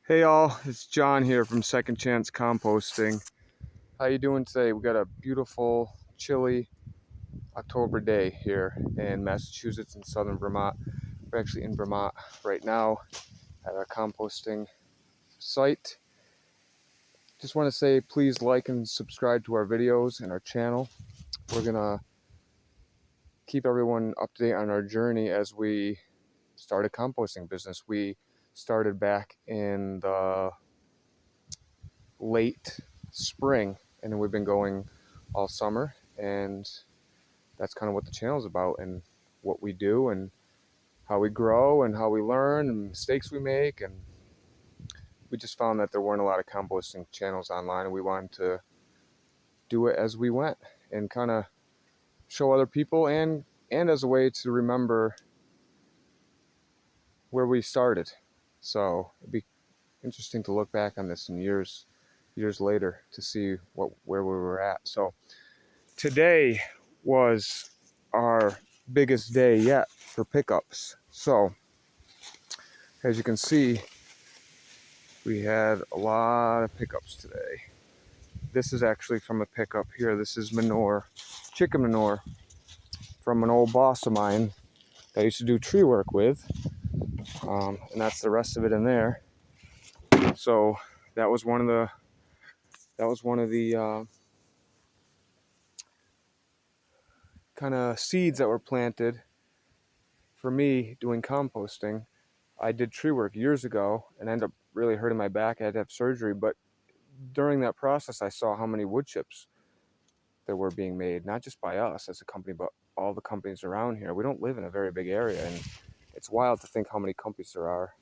Hey y'all, it's John here from Second Chance Composting. How you doing today? We got a beautiful, chilly October day here in Massachusetts and southern Vermont. We're actually in Vermont right now at our composting site. Just want to say please like and subscribe to our videos and our channel. We're gonna keep everyone up to date on our journey as we start a composting business. We started back in the late spring, and then we've been going all summer, and that's kind of what the channel is about, and what we do and how we grow and how we learn and mistakes we make. And we just found that there weren't a lot of composting channels online, and we wanted to do it as we went and kind of show other people, and as a way to remember where we started. So it'd be interesting to look back on this in years later to see where we were at. So today was our biggest day yet for pickups. So as you can see, we had a lot of pickups today. This is actually from a pickup here. This is manure, chicken manure, from an old boss of mine that I used to do tree work with. And that's the rest of it in there. So that was one of the kind of seeds that were planted for me doing composting. I did tree work years ago and ended up really hurting my back. I had to have surgery, but during that process, I saw how many wood chips there were being made, not just by us as a company, but all the companies around here. We don't live in a very big area, and it's wild to think how many companies there are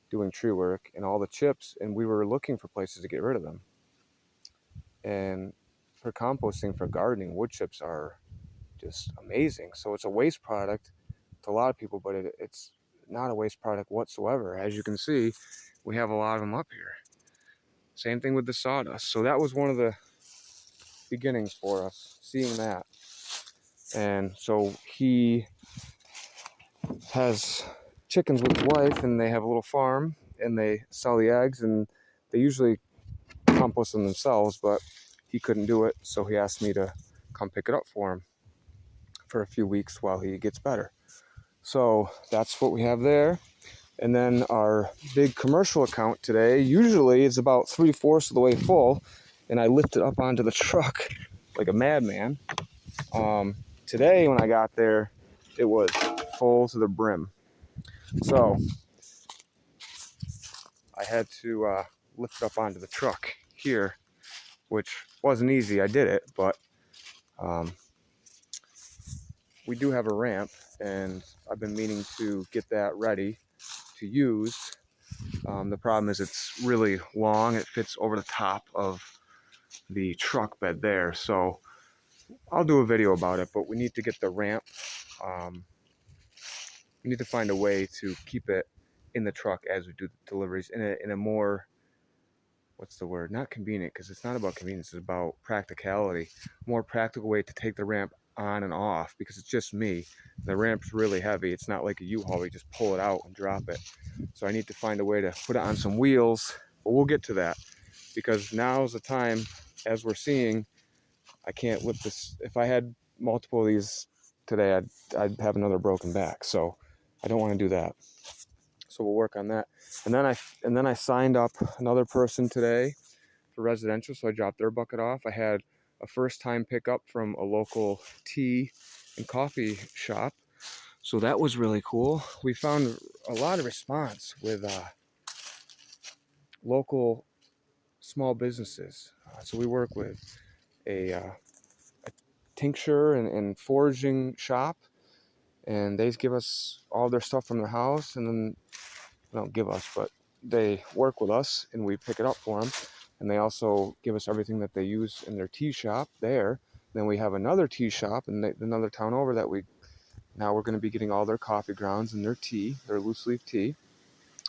doing tree work and all the chips, and we were looking for places to get rid of them. And for composting, for gardening, wood chips are just amazing. So it's a waste product to a lot of people, but it's not a waste product whatsoever. As you can see, we have a lot of them up here. Same thing with the sawdust. So that was one of the beginnings for us, seeing that. And so he has chickens with his wife, and they have a little farm, and they sell the eggs, and they usually compost them themselves, but he couldn't do it, so he asked me to come pick it up for him for a few weeks while he gets better. So that's what we have there. And then our big commercial account today, usually it's about 3/4 of the way full, and I lift it up onto the truck like a madman. Today when I got there, it was full to the brim. So I had to lift it up onto the truck here, which wasn't easy. I did it, but we do have a ramp, and I've been meaning to get that ready to use. The problem is it's really long. It fits over the top of the truck bed there. So I'll do a video about it, but we need to get the ramp. We need to find a way to keep it in the truck as we do the deliveries in a more, what's the word? Not convenient, because it's not about convenience, it's about practicality. More practical way to take the ramp on and off, because it's just me. The ramp's really heavy. It's not like a U-Haul where you just pull it out and drop it. So I need to find a way to put it on some wheels, but we'll get to that, because now's the time, as we're seeing. I can't lift this. If I had multiple of these today, I'd have another broken back. So I don't want to do that. So we'll work on that. And then I signed up another person today for residential, so I dropped their bucket off. I had a first-time pickup from a local tea and coffee shop, so that was really cool. We found a lot of response with local small businesses. So we work with a tincture and foraging shop, and they give us all their stuff from their house, and then they don't give us, but they work with us, and we pick it up for them. And they also give us everything that they use in their tea shop there. Then we have another tea shop in another town over that now we're going to be getting all their coffee grounds and their tea, their loose leaf tea.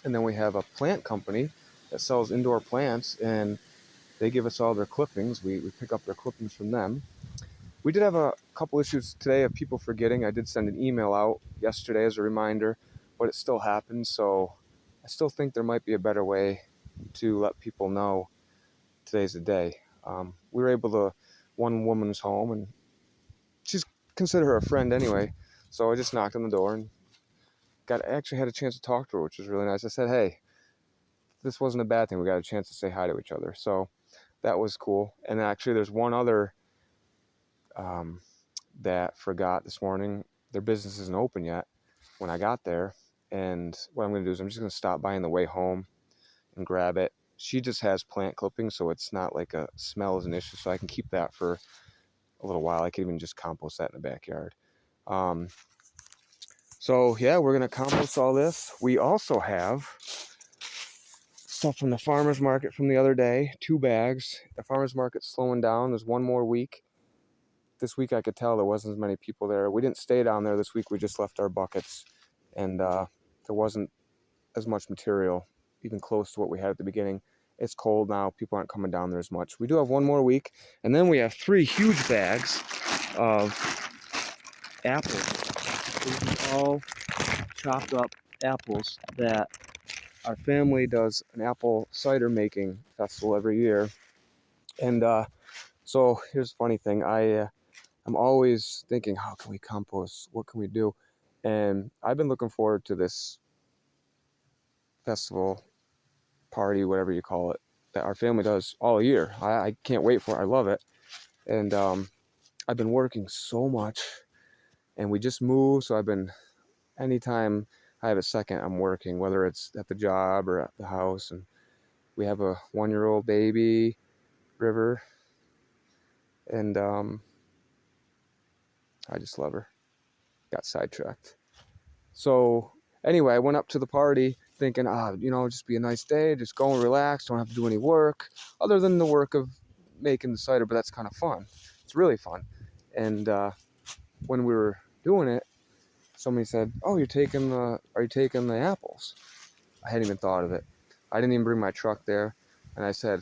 And then we have a plant company that sells indoor plants, and they give us all their clippings. We pick up their clippings from them. We did have a couple issues today of people forgetting. I did send an email out yesterday as a reminder, but it still happens. So I still think there might be a better way to let people know today's the day. We were able to, one woman's home, and she's consider her a friend anyway. So I just knocked on the door and actually had a chance to talk to her, which was really nice. I said, "Hey, this wasn't a bad thing. We got a chance to say hi to each other." So that was cool. And actually, there's one other um, that forgot this morning. Their business isn't open yet when I got there. And what I'm going to do is I'm just going to stop by on the way home and grab it. She just has plant clippings, so it's not like a smell is an issue. So I can keep that for a little while. I can even just compost that in the backyard. Um, so yeah, we're going to compost all this. We also have stuff from the farmer's market from the other day, 2 bags. The farmer's market's slowing down. There's one more week. This week I could tell there wasn't as many people there. We didn't stay down there this week. We just left our buckets, and there wasn't as much material, even close to what we had at the beginning. It's cold now. People aren't coming down there as much. We do have one more week, and then we have 3 huge bags of apples. These are all chopped up apples that our family does an apple cider making festival every year. And so here's the funny thing. I'm always thinking, how can we compost? What can we do? And I've been looking forward to this festival, party, whatever you call it, that our family does all year. I can't wait for it. I love it. And I've been working so much, and we just moved. So anytime I have a second, I'm working, whether it's at the job or at the house. And we have a 1-year-old baby, River, and I just love her. Got sidetracked. So anyway, I went up to the party thinking, just be a nice day, just go and relax, don't have to do any work, other than the work of making the cider, but that's kind of fun. It's really fun. And when we were doing it, somebody said, "Oh, are you taking the apples?" I hadn't even thought of it. I didn't even bring my truck there. And I said,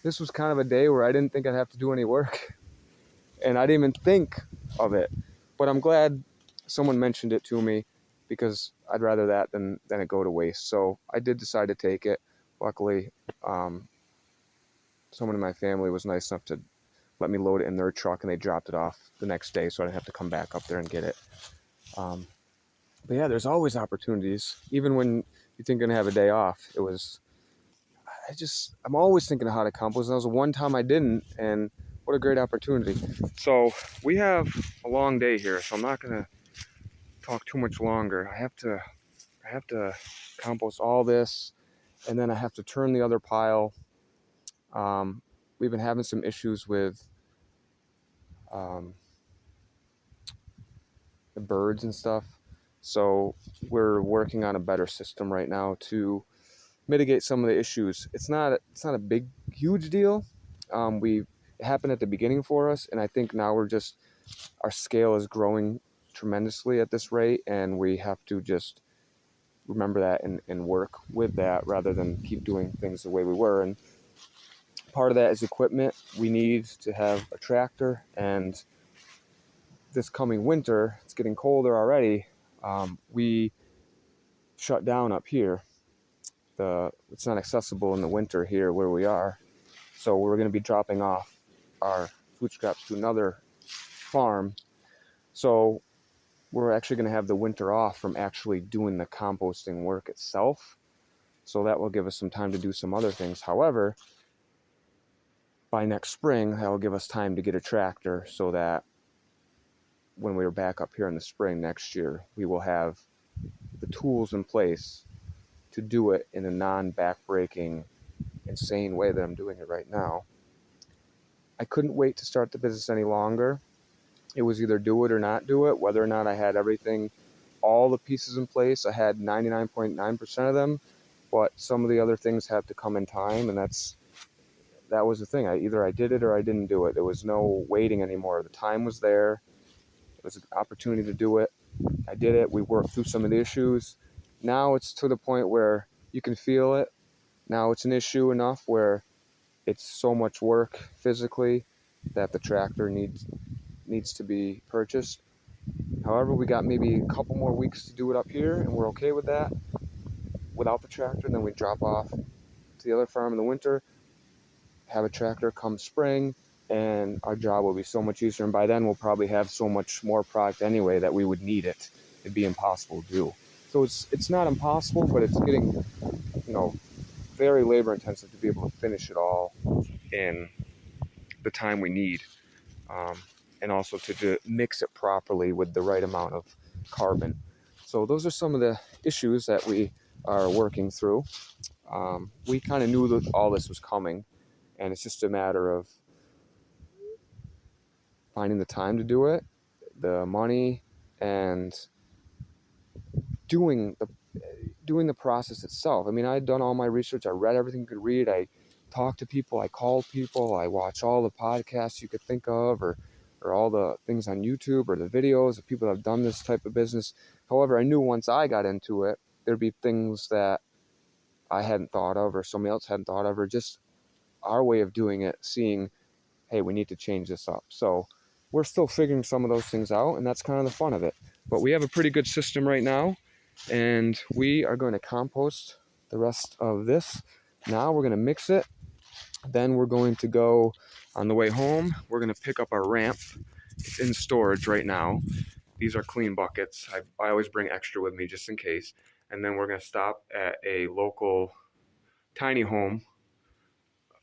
this was kind of a day where I didn't think I'd have to do any work. And I didn't even think of it. But I'm glad someone mentioned it to me, because I'd rather that than it go to waste. So I did decide to take it. Luckily, someone in my family was nice enough to let me load it in their truck, and they dropped it off the next day, so I didn't have to come back up there and get it. But yeah, there's always opportunities. Even when you think you're gonna have a day off, I'm always thinking of how to compost. And that was the one time I didn't, and what a great opportunity. So we have a long day here, so I'm not gonna talk too much longer. I have to compost all this, and then I have to turn the other pile. We've been having some issues with the birds and stuff, so we're working on a better system right now to mitigate some of the issues. It's not a big, huge deal. It happened at the beginning for us, and I think now our scale is growing tremendously at this rate, and we have to just remember that and work with that rather than keep doing things the way we were. And part of that is equipment. We need to have a tractor, and this coming winter, it's getting colder already. We shut down up here. It's not accessible in the winter here where we are, so we're going to be dropping off our food scraps to another farm. So we're actually going to have the winter off from actually doing the composting work itself. So that will give us some time to do some other things. However, by next spring, that will give us time to get a tractor, so that when we're back up here in the spring next year, we will have the tools in place to do it in a non-backbreaking, insane way that I'm doing it right now. I couldn't wait to start the business any longer. It was either do it or not do it, whether or not I had everything, all the pieces in place. I had 99.9% of them, but some of the other things had to come in time, and that was the thing. Either I did it or I didn't do it. There was no waiting anymore. The time was there. It was an opportunity to do it. I did it. We worked through some of the issues. Now it's to the point where you can feel it. Now it's an issue enough where it's so much work physically that the tractor needs to be purchased. However, we got maybe a couple more weeks to do it up here, and we're okay with that. without the tractor, and then we drop off to the other farm in the winter, have a tractor come spring, and our job will be so much easier. And by then we'll probably have so much more product anyway that we would need it. It'd be impossible to do. So it's not impossible, but it's getting, you know, very labor intensive to be able to finish it all in the time we need, and also to mix it properly with the right amount of carbon. So those are some of the issues that we are working through. We kind of knew that all this was coming, and it's just a matter of finding the time to do it, the money, and doing the process itself. I mean, I had done all my research. I read everything you could read. I talked to people. I called people. I watched all the podcasts you could think of, or all the things on YouTube, or the videos of people that have done this type of business. However, I knew once I got into it, there'd be things that I hadn't thought of, or somebody else hadn't thought of, or just our way of doing it, seeing, hey, we need to change this up. So we're still figuring some of those things out, and that's kind of the fun of it. But we have a pretty good system right now, and we are going to compost the rest of this. Now we're going to mix it. Then we're going to go on the way home. We're going to pick up our ramp. It's in storage right now. These are clean buckets. I always bring extra with me just in case. And then we're going to stop at a local tiny home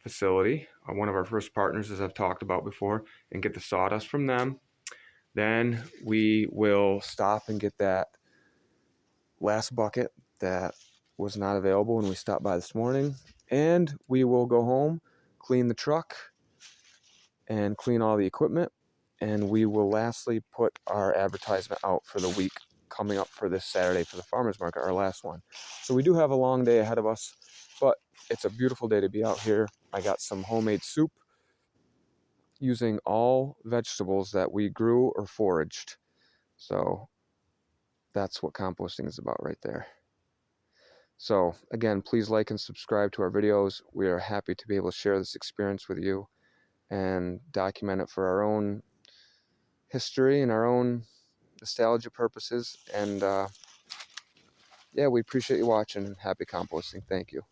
facility, one of our first partners, as I've talked about before, and get the sawdust from them. Then we will stop and get that last bucket that was not available when we stopped by this morning. And we will go home, clean the truck, and clean all the equipment. And we will lastly put our advertisement out for the week coming up for this Saturday for the farmers market, our last one. So we do have a long day ahead of us, but it's a beautiful day to be out here. I got some homemade soup using all vegetables that we grew or foraged. So that's what composting is about right there. So again, please like and subscribe to our videos. We are happy to be able to share this experience with you and document it for our own history and our own nostalgia purposes. And yeah, we appreciate you watching, and happy composting. Thank you.